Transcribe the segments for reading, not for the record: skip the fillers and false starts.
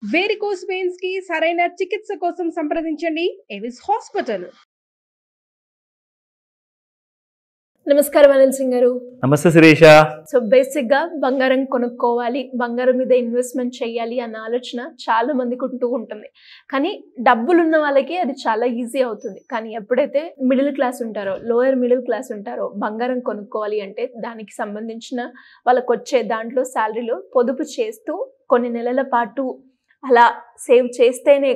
Varicose veins కి సరైన చికిత్స కోసం సంప్రదించండి ఎవిస్ హాస్పిటల్. నమస్కారం అనిల్ సింగ్ గారు. నమస్తే శిరీష. సో బేసిక్ గా బంగారం కొనుక్కోవాలి, బంగారం మీద ఇన్వెస్ట్మెంట్ చేయాలి అన్న ఆలోచన చాలా మందికి ఉంటూ ఉంటుంది. కానీ డబ్బులు ఉన్న వాళ్ళకి అది చాలా ఈజీ అవుతుంది. కానీ ఎప్పుడైతే మిడిల్ క్లాస్ ఉంటారో, లోయర్ మిడిల్ క్లాస్ ఉంటారో, బంగారం కొనుక్కోవాలి అంటే దానికి సంబంధించిన వాళ్ళకి వచ్చే దాంట్లో శాలరీలో పొదుపు చేస్తూ కొన్ని నెలల పాటు అలా సేవ్ చేస్తేనే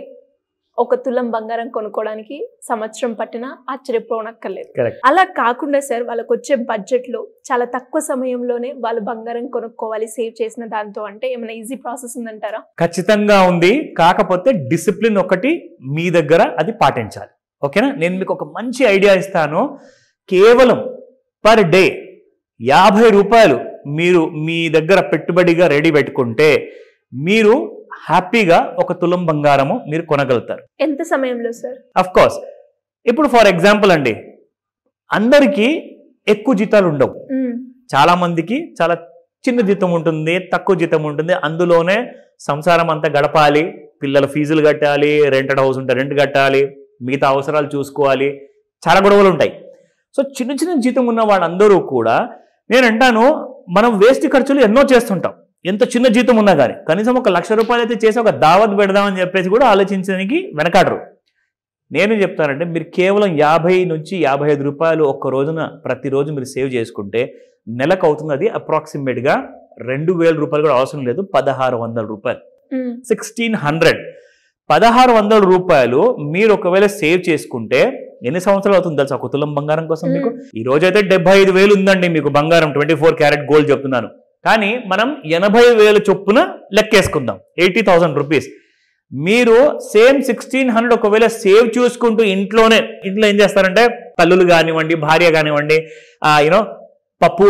ఒక తులం బంగారం కొనుక్కోవడానికి సంవత్సరం పట్టినా ఆశ్చర్యపోనక్కర్లేదు. అలా కాకుండా సార్ వాళ్ళకి వచ్చే బడ్జెట్లో చాలా తక్కువ సమయంలోనే వాళ్ళు బంగారం కొనుక్కోవాలి సేవ్ చేసిన దాంతో అంటే ఏమైనా ఈజీ ప్రాసెస్ ఉందంటారా? ఖచ్చితంగా ఉంది. కాకపోతే డిసిప్లిన్ ఒకటి మీ దగ్గర అది పాటించాలి. ఓకేనా? నేను మీకు ఒక మంచి ఐడియా ఇస్తాను. కేవలం పర్ డే 50 రూపాయలు మీరు మీ దగ్గర పెట్టుబడిగా రెడీ పెట్టుకుంటే మీరు హ్యాపీగా ఒక తులం బంగారము మీరు కొనగలుగుతారు. ఎంత సమయంలో సార్? అఫ్ కోర్స్ ఇప్పుడు ఫర్ ఎగ్జాంపుల్ అండి, అందరికీ ఎక్కువ జీతాలు ఉండవు. చాలా మందికి చాలా చిన్న జీతం ఉంటుంది, తక్కువ జీతం ఉంటుంది. అందులోనే సంసారం అంతా గడపాలి, పిల్లల ఫీజులు కట్టాలి, రెంటెడ్ హౌస్ ఉంటే రెంట్ కట్టాలి, మిగతా అవసరాలు చూసుకోవాలి, చాలా గొడవలు ఉంటాయి. సో చిన్న చిన్న జీతం ఉన్న వాళ్ళందరూ కూడా నేను అంటాను, మనం వేస్ట్ ఖర్చులు ఎన్నో చేస్తుంటాం. ఎంత చిన్న జీతం ఉన్నా కానీ కనీసం ఒక 1,00,000 రూపాయలు అయితే చేసి ఒక దావత్ పెడదామని చెప్పేసి కూడా ఆలోచించడానికి వెనకాడరు. నేను చెప్తానంటే మీరు కేవలం 50 నుంచి 55 రూపాయలు ఒక్క రోజున ప్రతిరోజు మీరు సేవ్ చేసుకుంటే నెలకు అవుతుంది అది అప్రాక్సిమేట్గా 2,000 రూపాయలు కూడా అవసరం లేదు, 1,600 రూపాయలు. 1,600 1,600 రూపాయలు మీరు ఒకవేళ సేవ్ చేసుకుంటే ఎన్ని సంవత్సరాలు అవుతుంది తెలుసా ఒక తులం బంగారం కోసం? మీకు ఈ రోజైతే 75,000 ఉందండి మీకు బంగారం, 24 క్యారెట్ గోల్డ్ చెప్తున్నాను. కానీ మనం 80,000 చొప్పున లెక్కేసుకుందాం, 80,000 రూపీస్. మీరు సేమ్ 1,600 ఒకవేళ సేవ్ చూసుకుంటూ ఇంట్లో ఏం చేస్తారంటే తల్లులు కానివ్వండి, భార్య కానివ్వండి, పప్పు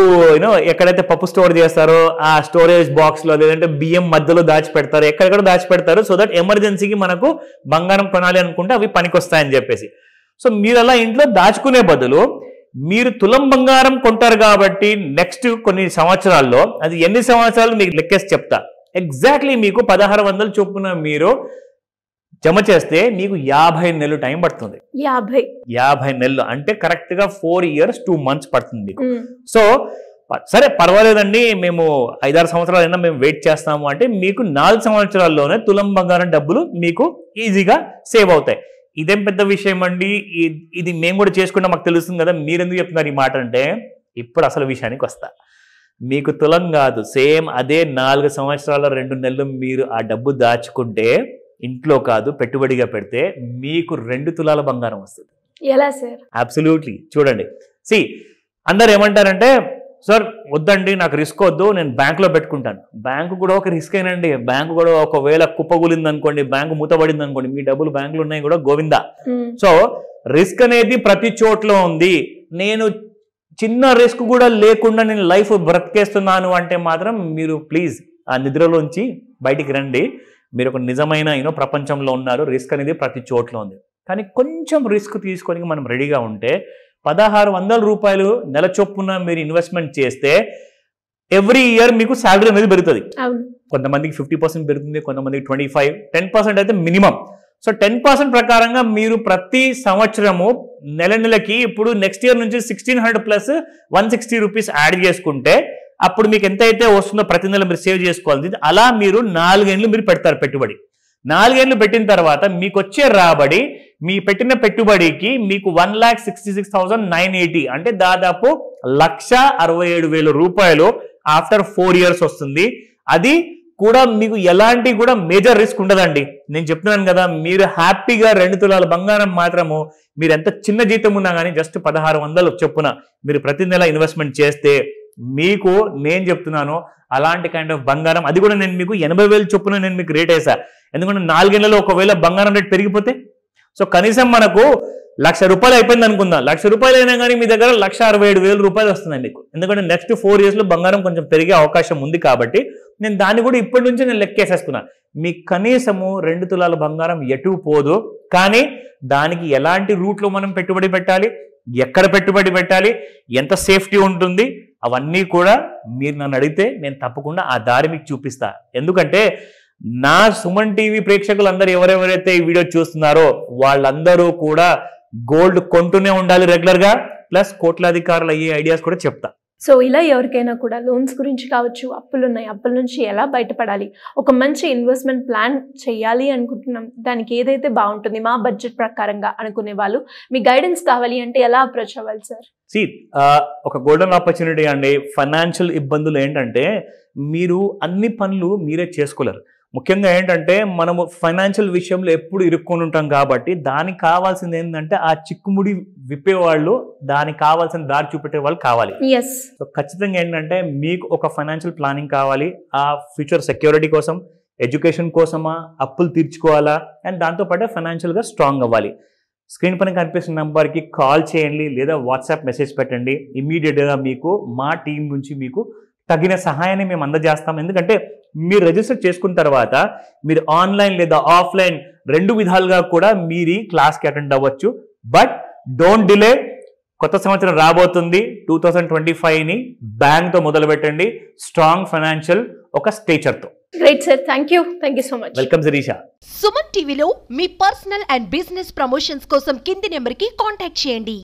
ఎక్కడైతే పప్పు స్టోర్ చేస్తారో ఆ స్టోరేజ్ బాక్స్ లో, లేదంటే బియ్యం మధ్యలో దాచిపెడతారు, ఎక్కడెక్కడ దాచిపెడతారు. సో దట్ ఎమర్జెన్సీకి మనకు బంగారం కొనాలి అనుకుంటే అవి పనికొస్తాయని చెప్పేసి. సో మీరు అలా ఇంట్లో దాచుకునే బదులు మీరు తులం బంగారం కొంటారు కాబట్టి నెక్స్ట్ కొన్ని సంవత్సరాల్లో, అది ఎన్ని సంవత్సరాలు మీకు లెక్కేసి చెప్తా, ఎగ్జాక్ట్లీ మీకు 1,600 చొప్పున మీరు జమ చేస్తే మీకు 50 నెలలు టైం పడుతుంది. 50 నెలలు అంటే కరెక్ట్ గా 4 years 2 months పడుతుంది మీకు. సో సరే పర్వాలేదండి, మేము 5-6 సంవత్సరాలైనా మేము వెయిట్ చేస్తాము అంటే మీకు 4 సంవత్సరాల్లోనే తులం బంగారం డబ్బులు మీకు ఈజీగా సేవ్ అవుతాయి. ఇదేం పెద్ద విషయం అండి, ఇది మేము కూడా చేసుకుంటే మాకు తెలుస్తుంది కదా, మీరెందుకు చెప్తున్నారు ఈ మాట అంటే, ఇప్పుడు అసలు విషయానికి వస్తా. మీకు తులం కాదు, సేమ్ అదే 4 సంవత్సరాల 2 నెలలు మీరు ఆ డబ్బు దాచుకుంటే, ఇంట్లో కాదు పెట్టుబడిగా పెడితే మీకు 2 తులాల బంగారం వస్తుంది. ఎలా సార్? అబ్సల్యూట్లీ. చూడండి, అందరు ఏమంటారంటే, సార్ వద్దండి నాకు రిస్క్ వద్దు, నేను బ్యాంకులో పెట్టుకుంటాను. బ్యాంకు కూడా ఒక రిస్క్ అయినండి. బ్యాంకు కూడా ఒకవేళ కుప్పగులింది అనుకోండి, బ్యాంకు మూతపడింది అనుకోండి, మీ డబ్బులు బ్యాంకులు ఉన్నాయి కూడా గోవిందా. సో రిస్క్ అనేది ప్రతి చోట్ల ఉంది. నేను చిన్న రిస్క్ కూడా లేకుండా నేను లైఫ్ బ్రతికేస్తున్నాను అంటే మాత్రం మీరు ప్లీజ్ ఆ నిద్రలోంచి బయటికి రండి. మీరు ఒక నిజమైన ప్రపంచంలో ఉన్నారు. రిస్క్ అనేది ప్రతి చోట్ల ఉంది. కానీ కొంచెం రిస్క్ తీసుకొని మనం రెడీగా ఉంటే 1,600 రూపాయలు నెల చొప్పున మీరు ఇన్వెస్ట్మెంట్ చేస్తే ఎవ్రీ ఇయర్ మీకు శాలరీ అనేది పెరుగుతుంది. కొంతమందికి 50% పెరుగుతుంది, కొంతమందికి 25, 10% అయితే మినిమం. సో 10% ప్రకారంగా మీరు ప్రతి సంవత్సరము నెలకి ఇప్పుడు నెక్స్ట్ ఇయర్ నుంచి 1,600 ప్లస్ 160 రూపీస్ యాడ్ చేసుకుంటే అప్పుడు మీకు ఎంత అయితే వస్తుందో ప్రతి నెల మీరు సేవ్ చేసుకోవాలి. అలా మీరు 4 ఏళ్ళు మీరు పెడతారు పెట్టుబడి. 4 ఏళ్ళు పెట్టిన తర్వాత మీకు వచ్చే రాబడి మీ పెట్టిన పెట్టుబడికి మీకు 1,66,980 అంటే దాదాపు 1,67,000 రూపాయలు ఆఫ్టర్ 4 years వస్తుంది. అది కూడా మీకు ఎలాంటి కూడా మేజర్ రిస్క్ ఉండదండి. నేను చెప్తున్నాను కదా, మీరు హ్యాపీగా 2 తులాల బంగారం మాత్రము మీరు ఎంత చిన్న జీతం ఉన్నా కానీ జస్ట్ 1,600 చొప్పున మీరు ప్రతి నెల ఇన్వెస్ట్మెంట్ చేస్తే మీకు నేను చెప్తున్నాను అలాంటి కైండ్ ఆఫ్ బంగారం, అది కూడా నేను మీకు 80,000 చొప్పున నేను మీకు రేట్ వేసా. ఎందుకంటే 4 ఏళ్లలో ఒకవేళ బంగారం రేట్ పెరిగిపోతే, సో కనీసం మనకు 1,00,000 రూపాయలు అయిపోయింది అనుకుందాం. 1,00,000 రూపాయలు అయినా కానీ మీ దగ్గర 1,67,000 రూపాయలు వస్తున్నాయి మీకు. ఎందుకంటే నెక్స్ట్ 4 years లో బంగారం కొంచెం పెరిగే అవకాశం ఉంది కాబట్టి నేను దాన్ని కూడా ఇప్పటి నుంచి నేను లెక్కేసేసుకున్నాను. మీకు కనీసము 2 తులాల బంగారం ఎటు పోదు. కానీ దానికి ఎలాంటి రూట్లో మనం పెట్టుబడి పెట్టాలి, ఎక్కడ పెట్టుబడి పెట్టాలి, ఎంత సేఫ్టీ ఉంటుంది, అవన్నీ కూడా మీరు నన్ను అడిగితే నేను తప్పకుండా ఆ దారి మీకు చూపిస్తా. ఎందుకంటే నా సుమన్ టీవీ ప్రేక్షకులందరూ ఎవరెవరైతే ఈ వీడియో చూస్తున్నారో వాళ్ళందరూ కూడా గోల్డ్ కొంటూనే ఉండాలి రెగ్యులర్ గా, ప్లస్ కోట్లాధికారులు అయ్యే ఐడియాస్ కూడా చెప్తా. సో ఇలా ఎవరికైనా కూడా లోన్స్ గురించి కావచ్చు, అప్పులు ఉన్నాయి, అప్పుల నుంచి ఎలా బయటపడాలి, ఒక మంచి ఇన్వెస్ట్మెంట్ ప్లాన్ చేయాలి అనుకుంటున్నాం, దానికి ఏదైతే బాగుంటుంది మా బడ్జెట్ ప్రకారంగా అనుకునే వాళ్ళు మీ గైడెన్స్ కావాలి అంటే ఎలా అప్రోచ్ అవ్వాలి సార్? ఒక గోల్డెన్ ఆపర్చునిటీ అండి. ఫైనాన్షియల్ ఇబ్బందులు ఏంటంటే మీరు అన్ని పనులు మీరే చేసుకోలేరు. ముఖ్యంగా ఏంటంటే మనము ఫైనాన్షియల్ విషయంలో ఎప్పుడు ఇరుక్కొని ఉంటాం కాబట్టి దానికి కావాల్సింది ఏంటంటే ఆ చిక్కుముడి విప్పేవాళ్ళు, దానికి కావాల్సిన దారి చూపెట్టే వాళ్ళు కావాలి. సో ఖచ్చితంగా ఏంటంటే మీకు ఒక ఫైనాన్షియల్ ప్లానింగ్ కావాలి. ఆ ఫ్యూచర్ సెక్యూరిటీ కోసం, ఎడ్యుకేషన్ కోసమా, అప్పులు తీర్చుకోవాలా, అండ్ దాంతోపాటు ఫైనాన్షియల్గా స్ట్రాంగ్ అవ్వాలి. స్క్రీన్ పైన కనిపిస్తున్న నెంబర్కి కాల్ చేయండి లేదా వాట్సాప్ మెసేజ్ పెట్టండి. ఇమీడియట్గా మీకు మా టీం నుంచి మీకు తగిన సహాయాన్ని మేము అందజేస్తాం. ఎందుకంటే మీరు రిజిస్టర్ చేసుకున్న తర్వాత మీరు ఆన్లైన్ లేదా ఆఫ్లైన్ 2 విధాలుగా కూడా మీరు ఈ క్లాస్కి అటెండ్ అవ్వచ్చు. But don't delay. కొత్త సంవత్సరం రాబోతుంది. 2025ని బ్యాంక్తో మొదలు పెట్టండి, స్ట్రాంగ్ ఫైనాన్షియల్ ఒక స్టేచర్తో. Great sir, thank you so much. Welcome Shirisha. Suman టీవీలో మీ పర్సనల్ అండ్ బిజినెస్ ప్రమోషన్స్ కోసం కింది నెంబర్కి కాంటాక్ట్ చేయండి.